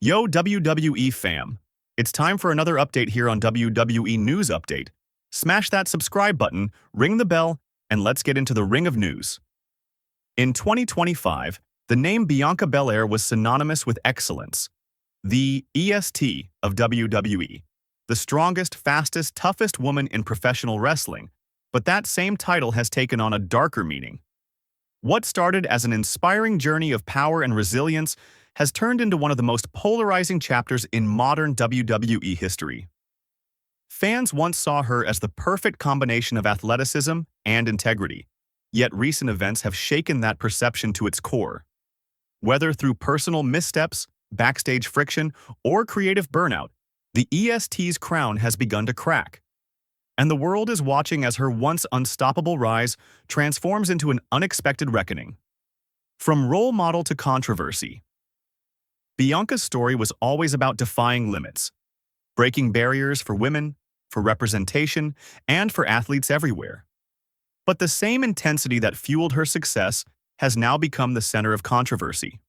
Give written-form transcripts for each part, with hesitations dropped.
Yo, WWE fam! It's time for another update here on WWE News Update. Smash that subscribe button, ring the bell, and let's get into the ring of news. In 2025, the name Bianca Belair was synonymous with excellence. The EST of WWE, the strongest, fastest, toughest woman in professional wrestling. But that same title has taken on a darker meaning. What started as an inspiring journey of power and resilience has turned into one of the most polarizing chapters in modern WWE history. Fans once saw her as the perfect combination of athleticism and integrity, yet recent events have shaken that perception to its core. Whether through personal missteps, backstage friction, or creative burnout, the EST's crown has begun to crack. And the world is watching as her once unstoppable rise transforms into an unexpected reckoning. From role model to controversy, Bianca's story was always about defying limits, breaking barriers for women, for representation, and for athletes everywhere. But the same intensity that fueled her success has now become the center of controversy.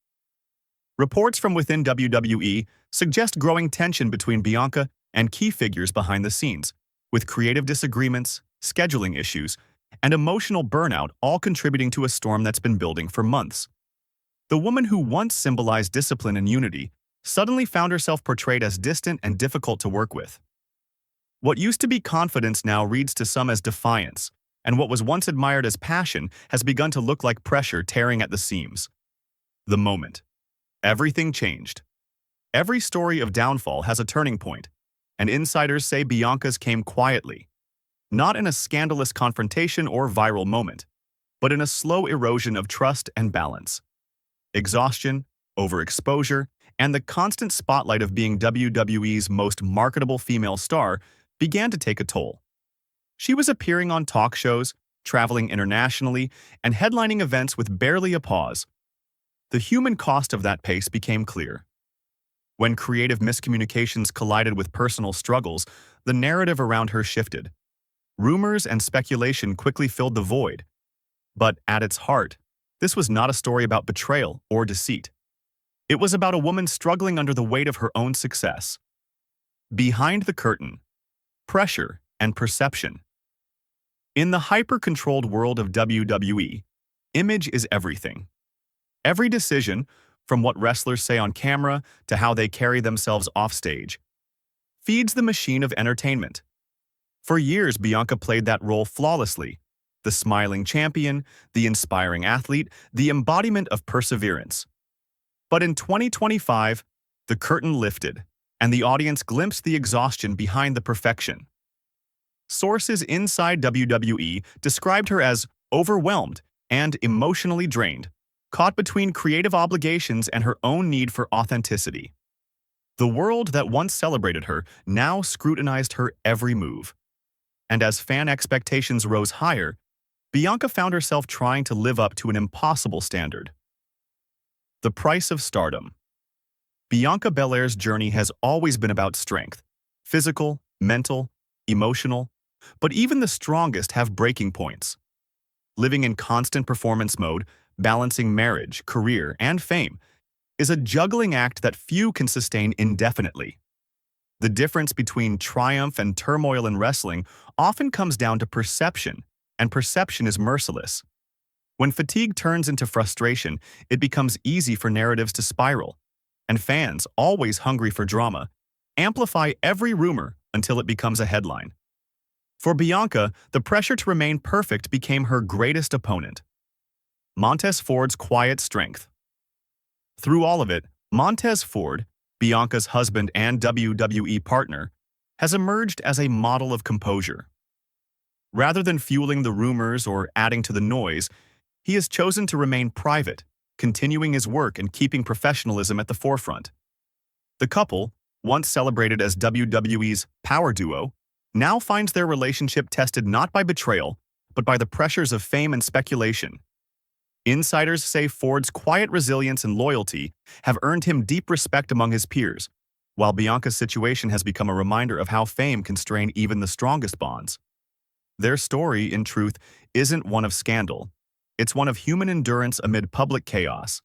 Reports from within WWE suggest growing tension between Bianca and key figures behind the scenes, with creative disagreements, scheduling issues, and emotional burnout all contributing to a storm that's been building for months. The woman who once symbolized discipline and unity suddenly found herself portrayed as distant and difficult to work with. What used to be confidence now reads to some as defiance, and what was once admired as passion has begun to look like pressure tearing at the seams. The moment. Everything changed. Every story of downfall has a turning point, and insiders say Bianca's came quietly, not in a scandalous confrontation or viral moment, but in a slow erosion of trust and balance. Exhaustion, overexposure, and the constant spotlight of being WWE's most marketable female star began to take a toll. She was appearing on talk shows, traveling internationally, and headlining events with barely a pause. The human cost of that pace became clear. When creative miscommunications collided with personal struggles, the narrative around her shifted. Rumors and speculation quickly filled the void. But at its heart, this was not a story about betrayal or deceit. It was about a woman struggling under the weight of her own success. Behind the curtain, pressure and perception. In the hyper-controlled world of WWE, image is everything. Every decision, from what wrestlers say on camera to how they carry themselves offstage, feeds the machine of entertainment. For years, Bianca played that role flawlessly. The smiling champion, the inspiring athlete, the embodiment of perseverance. But in 2025, the curtain lifted, and the audience glimpsed the exhaustion behind the perfection. Sources inside WWE described her as overwhelmed and emotionally drained, caught between creative obligations and her own need for authenticity. The world that once celebrated her now scrutinized her every move. And as fan expectations rose higher, Bianca found herself trying to live up to an impossible standard. The price of stardom. Bianca Belair's journey has always been about strength, physical, mental, emotional, but even the strongest have breaking points. Living in constant performance mode, balancing marriage, career, and fame is a juggling act that few can sustain indefinitely. The difference between triumph and turmoil in wrestling often comes down to perception, and perception is merciless. When fatigue turns into frustration, it becomes easy for narratives to spiral, and fans, always hungry for drama, amplify every rumor until it becomes a headline. For Bianca, the pressure to remain perfect became her greatest opponent. Montez Ford's quiet strength. Through all of it, Montez Ford, Bianca's husband and WWE partner, has emerged as a model of composure. Rather than fueling the rumors or adding to the noise, he has chosen to remain private, continuing his work and keeping professionalism at the forefront. The couple, once celebrated as WWE's power duo, now finds their relationship tested not by betrayal, but by the pressures of fame and speculation. Insiders say Ford's quiet resilience and loyalty have earned him deep respect among his peers, while Bianca's situation has become a reminder of how fame can strain even the strongest bonds. Their story, in truth, isn't one of scandal. It's one of human endurance amid public chaos.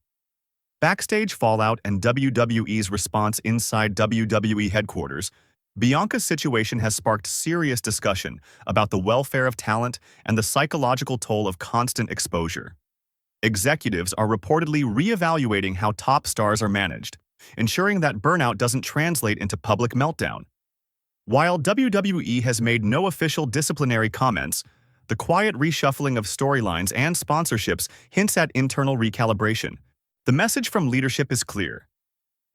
Backstage fallout and WWE's response inside WWE headquarters, Bianca's situation has sparked serious discussion about the welfare of talent and the psychological toll of constant exposure. Executives are reportedly reevaluating how top stars are managed, ensuring that burnout doesn't translate into public meltdown. While WWE has made no official disciplinary comments, the quiet reshuffling of storylines and sponsorships hints at internal recalibration. The message from leadership is clear.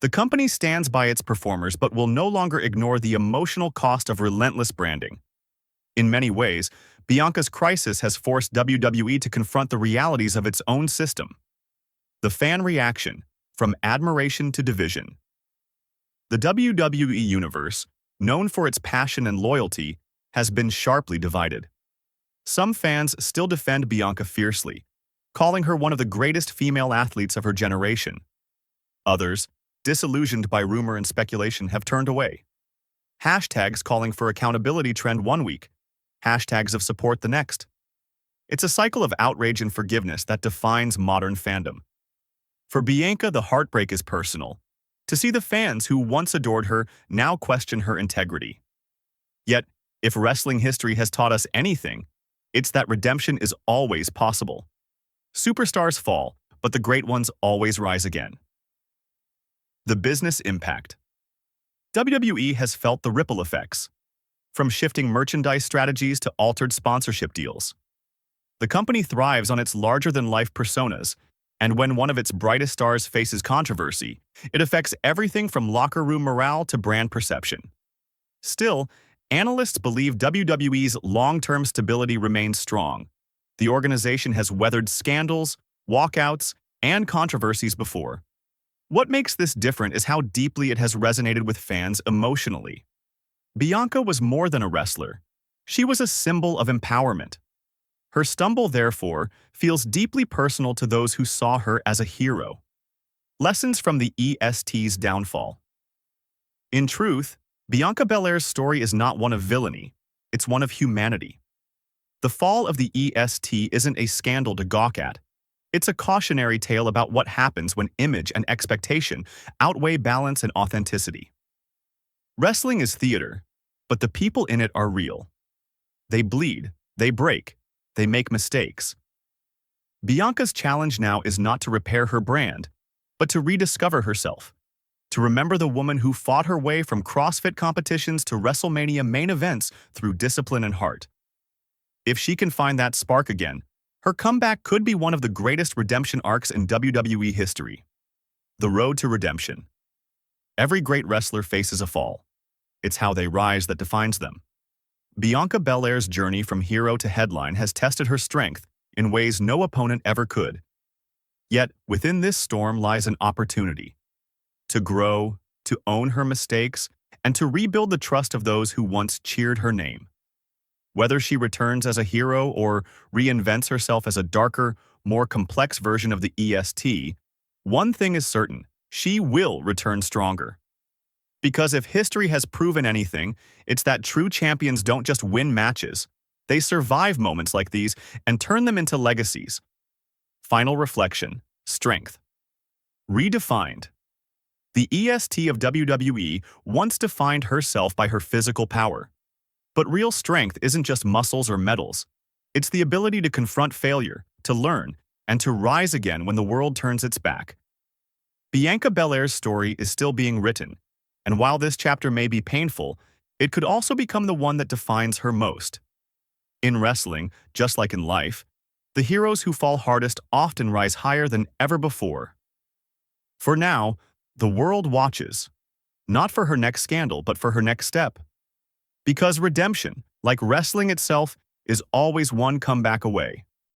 The company stands by its performers but will no longer ignore the emotional cost of relentless branding. In many ways, Bianca's crisis has forced WWE to confront the realities of its own system. The fan reaction, from admiration to division. The WWE universe, known for its passion and loyalty, has been sharply divided. Some fans still defend Bianca fiercely, calling her one of the greatest female athletes of her generation. Others, disillusioned by rumor and speculation, have turned away. Hashtags calling for accountability trend one week, hashtags of support the next. It's a cycle of outrage and forgiveness that defines modern fandom. For Bianca, the heartbreak is personal. To see the fans who once adored her now question her integrity. Yet, if wrestling history has taught us anything, it's that redemption is always possible. Superstars fall, but the great ones always rise again. The business impact. WWE has felt the ripple effects, from shifting merchandise strategies to altered sponsorship deals. The company thrives on its larger-than-life personas, and when one of its brightest stars faces controversy, it affects everything from locker room morale to brand perception. Still, analysts believe WWE's long-term stability remains strong. The organization has weathered scandals, walkouts, and controversies before. What makes this different is how deeply it has resonated with fans emotionally. Bianca was more than a wrestler. She was a symbol of empowerment. Her stumble, therefore, feels deeply personal to those who saw her as a hero. Lessons from the EST's downfall. In truth, Bianca Belair's story is not one of villainy, it's one of humanity. The fall of the EST isn't a scandal to gawk at. It's a cautionary tale about what happens when image and expectation outweigh balance and authenticity. Wrestling is theater, but the people in it are real. They bleed, they break, they make mistakes. Bianca's challenge now is not to repair her brand, but to rediscover herself, to remember the woman who fought her way from CrossFit competitions to WrestleMania main events through discipline and heart. If she can find that spark again, her comeback could be one of the greatest redemption arcs in WWE history. The road to redemption. Every great wrestler faces a fall. It's how they rise that defines them. Bianca Belair's journey from hero to headline has tested her strength in ways no opponent ever could. Yet, within this storm lies an opportunity. To grow, to own her mistakes, and to rebuild the trust of those who once cheered her name. Whether she returns as a hero or reinvents herself as a darker, more complex version of the EST, one thing is certain, she will return stronger. Because if history has proven anything, it's that true champions don't just win matches. They survive moments like these and turn them into legacies. Final reflection, strength. Redefined. The EST of WWE once defined herself by her physical power. But real strength isn't just muscles or medals. It's the ability to confront failure, to learn, and to rise again when the world turns its back. Bianca Belair's story is still being written, and while this chapter may be painful, it could also become the one that defines her most. In wrestling, just like in life, the heroes who fall hardest often rise higher than ever before. For now, the world watches, not for her next scandal, but for her next step. Because redemption, like wrestling itself, is always one comeback away.